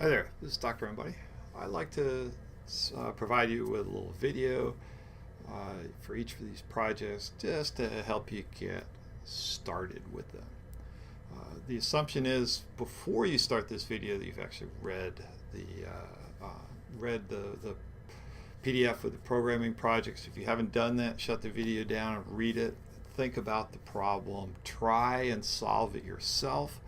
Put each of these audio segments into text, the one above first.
Hi there, this is Dr. Embody. I'd like to provide you with a little video for each of these projects just to help you get started with them. The assumption is before you start this video that you've actually read the PDF with the programming projects. If you haven't done that, shut the video down and read it. Think about the problem. Try and solve it yourself.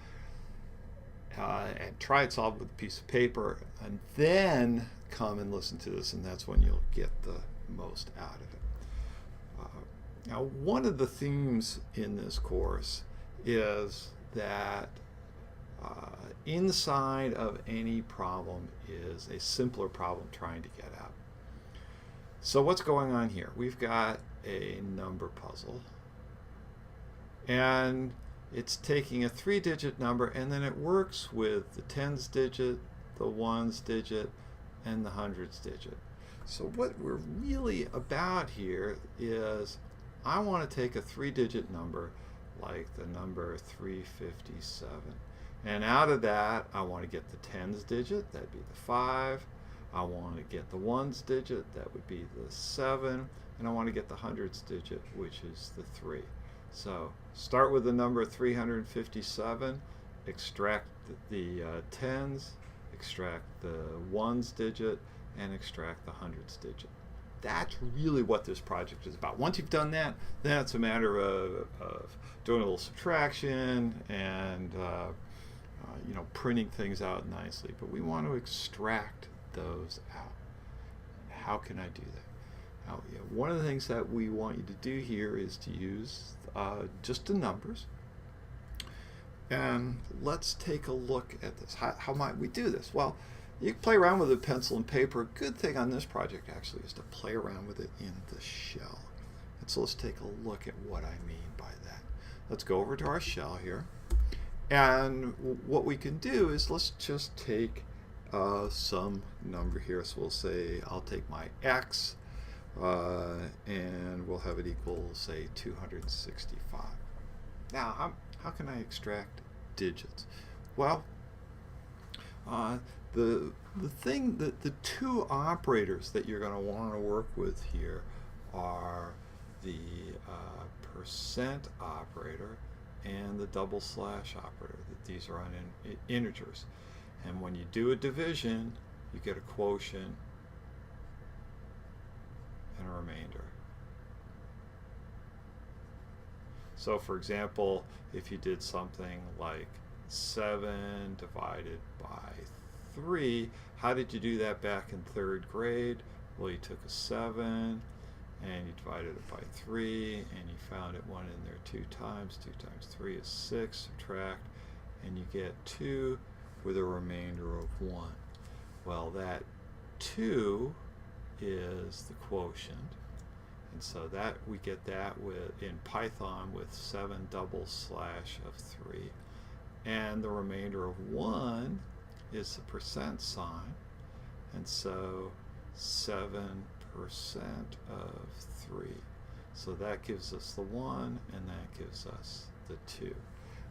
And try and solve it with a piece of paper, and then come and listen to this, and that's when you'll get the most out of it. Now, one of the themes in this course is that inside of any problem is a simpler problem trying to get out. So what's going on here? We've got a number puzzle, and it's taking a 3-digit number, and then it works with the tens digit, the ones digit, and the hundreds digit. So what we're really about here is I want to take a 3-digit number like the number 357, and out of that I want to get the tens digit, that'd be the 5. I want to get the ones digit, that would be the 7, and I want to get the hundreds digit, which is the 3. So start with the number 357, extract the tens, extract the ones digit, and extract the hundreds digit. That's really what this project is about. Once you've done that, then it's a matter of doing a little subtraction and printing things out nicely. But we want to extract those out. How can I do that? Now, one of the things that we want you to do here is to use just the numbers. And let's take a look at this. How might we do this? Well, you can play around with a pencil and paper. A good thing on this project actually is to play around with it in the shell. And so let's take a look at what I mean by that. Let's go over to our shell here. And what we can do is let's just take some number here. So we'll say I'll take my x, and we'll have it equal, say, 265. Now, how can I extract digits? Well, the thing that the two operators that you're going to want to work with here are the percent operator and the double slash operator. That these are on integers, and when you do a division, you get a quotient and a remainder. So for example, if you did something like 7 divided by 3, how did you do that back in 3rd grade? Well, you took a 7 and you divided it by 3, and you found it went in there 2 times. 2 times 3 is 6, subtract, and you get 2 with a remainder of 1. Well, that 2 is the quotient, and so that we get that in Python with 7 double slash of 3, and the remainder of 1 is the percent sign, and so 7% of 3. So that gives us the 1, and that gives us the 2.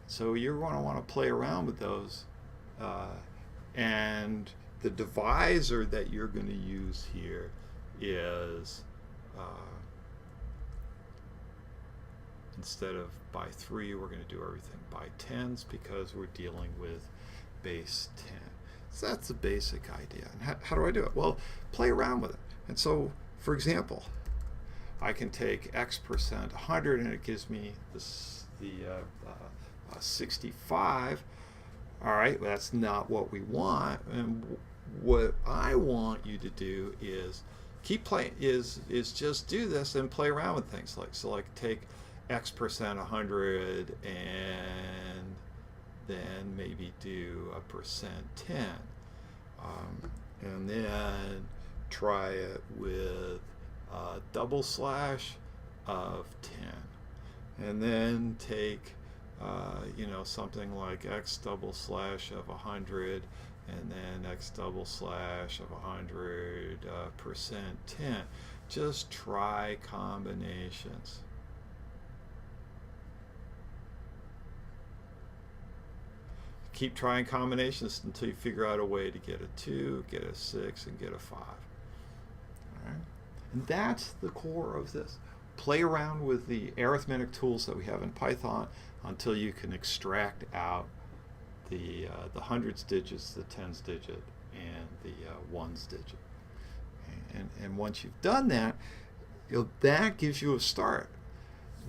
So you're going to want to play around with those, and the divisor that you're going to use here is instead of by 3, we're going to do everything by tens because we're dealing with base 10. So that's the basic idea. And how do I do it? Well, play around with it. And so, for example, I can take x% 100, and it gives me this, the 65. All right, well, that's not what we want. And what I want you to do is keep playing, is just do this and play around with things like take x% 100 and then maybe do a percent 10, and then try it with double slash of 10, and then take something like x double slash of 100, and then x double slash of 100 percent 10. Just try combinations. keep trying combinations until you figure out a way to get a 2, get a 6, and get a 5. All right? And that's the core of this. Play around with the arithmetic tools that we have in Python until you can extract out the hundreds digits, the tens digit, and the ones digit. And once you've done that, that gives you a start.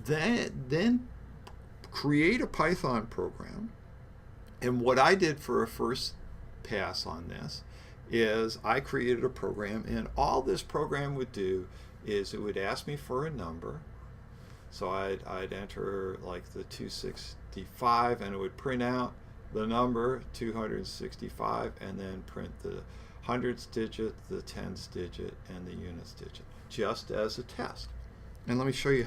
Then create a Python program. And what I did for a first pass on this is I created a program, and all this program would do is it would ask me for a number. So I'd enter like the 265, and it would print out the number 265, and then print the hundreds digit, the tens digit, and the units digit, just as a test. And let me show you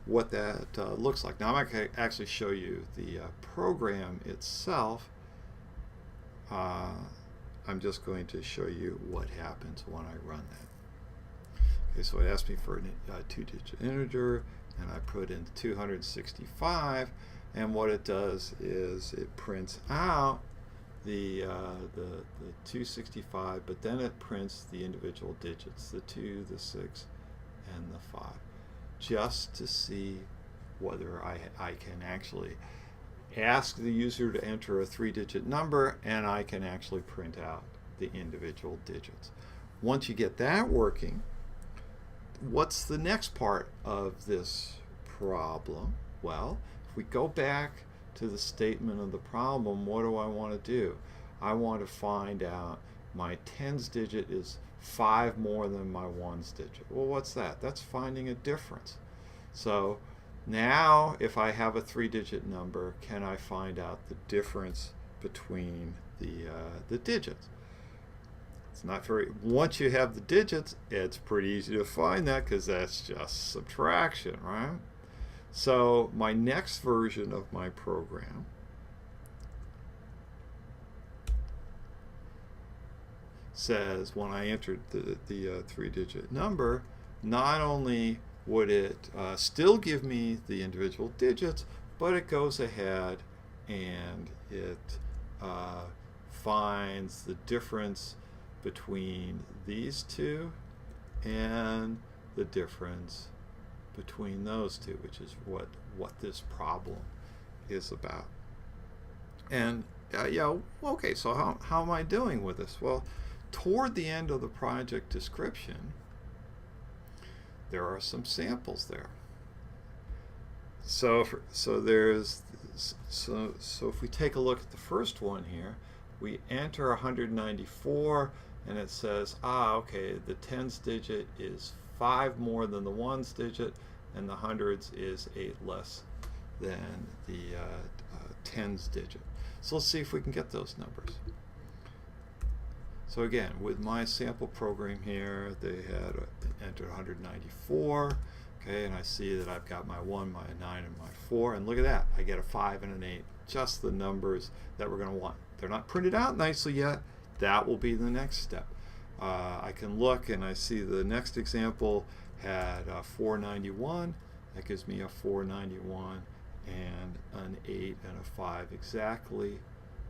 what that looks like. Now I'm going to actually show you the program itself. I'm just going to show you what happens when I run that. Okay, so it asked me for a 2-digit integer, and I put in 265, and what it does is it prints out the 265, but then it prints the individual digits, the 2, the 6, and the 5, just to see whether I can actually ask the user to enter a 3-digit number, and I can actually print out the individual digits. Once you get that working, what's the next part of this problem? Well, if we go back to the statement of the problem, what do I want to do? I want to find out my tens digit is 5 more than my ones digit. Well, what's that? That's finding a difference. So now if I have a 3-digit number, can I find out the difference between the digits? It's not very, once you have the digits, it's pretty easy to find that because that's just subtraction, right? So my next version of my program says when I entered the 3-digit number, not only would it still give me the individual digits, but it goes ahead and it finds the difference between these two and the difference between those two, which is what this problem is about. And yeah, okay, so how am I doing with this? Well, toward the end of the project description, there are some samples there. So if we take a look at the first one here, we enter 194, and it says, okay, the tens digit is 5 more than the ones digit, and the hundreds is 8 less than the tens digit. So let's see if we can get those numbers. So again, with my sample program here, they had entered 194, okay, and I see that I've got my 1, my 9, and my 4, and look at that, I get a 5 and an 8, just the numbers that we're going to want. They're not printed out nicely yet. That will be the next step. I can look and I see the next example had 491. That gives me a 491 and an 8 and a 5, exactly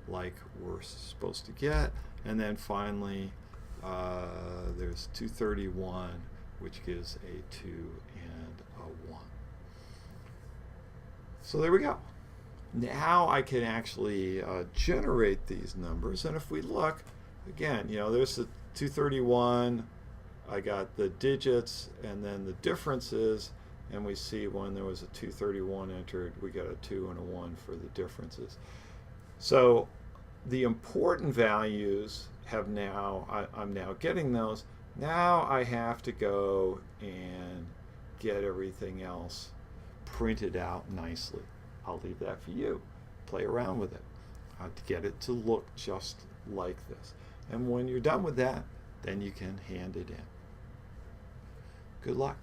like we're supposed to get. And then finally there's 231, which gives a 2 and a 1. So there we go. Now I can actually generate these numbers, and if we look again, you know, there's the 231, I got the digits and then the differences, and we see when there was a 231 entered, we got a 2 and a 1 for the differences. So the important values have now, I'm now getting those. Now I have to go and get everything else printed out nicely. I'll leave that for you. Play around with it to get it to look just like this. And when you're done with that, then you can hand it in. Good luck.